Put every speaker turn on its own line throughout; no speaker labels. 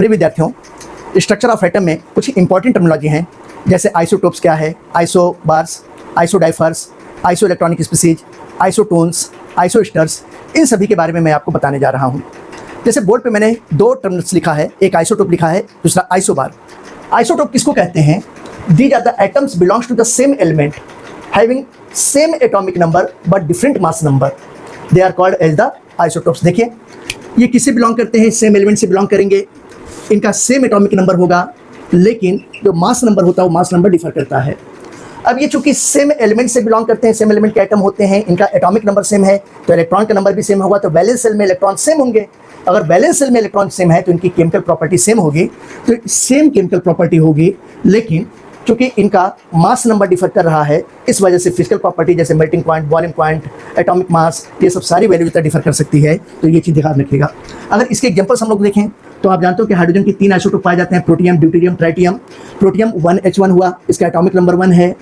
प्रिय विद्यार्थियों, structure of atom में कुछ इंपॉर्टेंट टर्मिनोलॉजी हैं, जैसे आइसोटोप्स क्या है, isobars, isodiaphers, iso electronic species, isotones, isosters, इन सभी के बारे में मैं आपको बताने जा रहा हूँ। जैसे बोर्ड पे मैंने दो टर्म्स लिखा है, एक आइसोटोप लिखा है, दूसरा आइसोबार। आइसोटोप किसको कहते हैं? These are the atoms belongs to the same element having same atomic number but different mass number, they are called as the isotopes. देखिए ये किससे बिलोंग करते हैं? सेम एलिमेंट से बिलोंग करेंगे, इनका सेम एटॉमिक नंबर होगा, लेकिन जो मास नंबर होता है वो मास नंबर डिफर करता है। अब ये चूंकि सेम एलिमेंट से बिलोंग करते हैं, सेम एलिमेंट के एटम होते हैं, इनका एटॉमिक नंबर सेम है, तो इलेक्ट्रॉन का नंबर भी सेम होगा, तो वैलेंस सेल में इलेक्ट्रॉन सेम होंगे। अगर वैलेंस सेल में इलेक्ट्रॉन सेम है तो इनकी केमिकल प्रॉपर्टी सेम होगी, तो सेम केमिकल प्रॉपर्टी होगी, लेकिन चूंकि इनका मास नंबर डिफर कर रहा है, इस वजह से फिजिकल प्रॉपर्टी जैसे melting point, boiling point, atomic mass, ये सब सारी वैल्यू इतना डिफर कर सकती है। तो ये चीज़ ध्यान रखिएगा। अगर इसके एग्जांपल्स हम लोग देखें तो आप जानते हो कि हाइड्रोजन की 3 आइसोटोप पाए जाते हैं, protium, deuterium, tritium. Protium 1H1 हुआ, इसका एटॉमिक नंबर 1 है।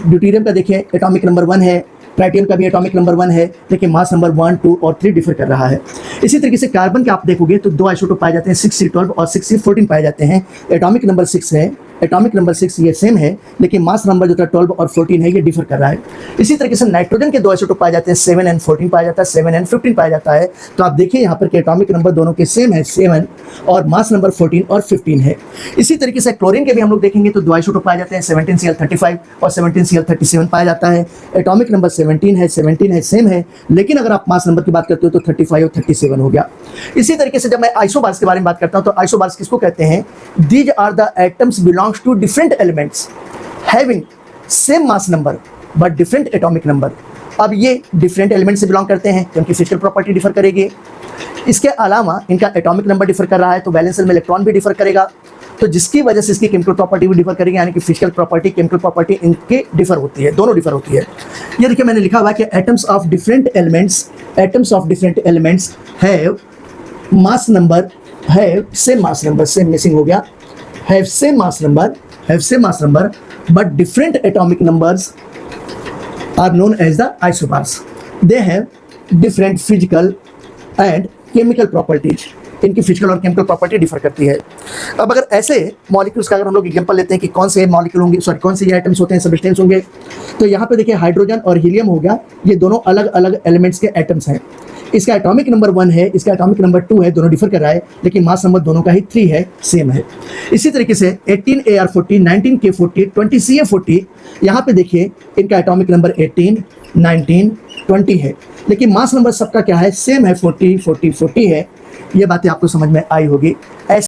ड्यूटेरियम का देखिए एटॉमिक नंबर 1 है, ट्राइटियम का भी एटॉमिक नंबर 1 है, लेकिन मास नंबर 1, 2 और 3 डिफर कर रहा है। इसी तरीके से कार्बन के आप देखोगे तो 2 आइसोटोप पाए जाते हैं, 6C12 और 6C14 पाए जाते हैं। एटॉमिक नंबर 6 है, एटॉमिक नंबर 6 ये सेम है, लेकिन मास नंबर जो था 12 और 14 है, ये डिफर कर रहा है। इसी तरीके से नाइट्रोजन के 2 आइसोटोप पाए जाते हैं, 7 and 14 पाया जाता है, 7 and 15 पाया जाता है। तो आप देखिए यहाँ पर कि एटॉमिक नंबर दोनों के सेम है, 7, और मास नंबर 14 और 15 है। इसी तरीके से क्लोरीन के भी हम लोग देखेंगे तो 2 आइसोटोप पाए जाते हैं, 17Cl35 और 17Cl37 पाया जाता है। एटॉमिक नंबर 17 है, सेम है, लेकिन अगर आप मास नंबर की बात करते हो तो 35 और 37 हो गया। इसी तरीके से जब मैं आइसोबार्स के बारे में बात करता हूं तो आइसोबार्स किसको कहते हैं? These are the atoms belongs to different elements having same mass number but different atomic number. अब ये डिफरेंट एलिमेंट से बिलोंग करते हैं तो इनकी फिजिकल प्रॉपर्टी डिफर करेगी। इसके अलावा इनका एटॉमिक नंबर डिफर कर रहा है, तो वैलेंस शेल में इलेक्ट्रॉन भी डिफर करेगा, तो जिसकी वजह से इसकी केमिकल प्रॉपर्टी भी डिफर करेगी, यानी कि फिजिकल प्रॉपर्टी, केमिकल प्रॉपर्टी इनके डिफर होती है, दोनों डिफर होती है। ये देखिए मैंने लिखा हुआ है कि atoms of different elements have mass number, have same mass number, same missing हो गया, have same mass number but different atomic numbers are known as the isobars. They have different physical and chemical properties, इनकी physical और chemical property differ करती है। अब अगर ऐसे molecules का अगर हम लोग एग्जांपल लेते हैं कि कौन से मॉलिक्यूल होंगे, सॉरी कौन से ये आइटम्स होते हैं, सब्सटेंस होंगे, तो यहाँ पे देखिए हाइड्रोजन और हीलियम हो गया, ये दोनों अलग अलग एलिमेंट्स के एटम्स हैं। इसका एटॉमिक नंबर 1 है, इसका एटॉमिक नंबर 2 है, दोनों डिफर कर रहा है, लेकिन मास नंबर दोनों का ही 3 है, सेम है। इसी तरीके से 18Ar40, 19K40, 20Ca40, यहाँ पे देखिए इनका एटॉमिक नंबर 18, 19, 20 है, लेकिन मास नंबर सबका क्या है? सेम है, 40 है। ये बातें आपको समझ में आई होगी। ऐसे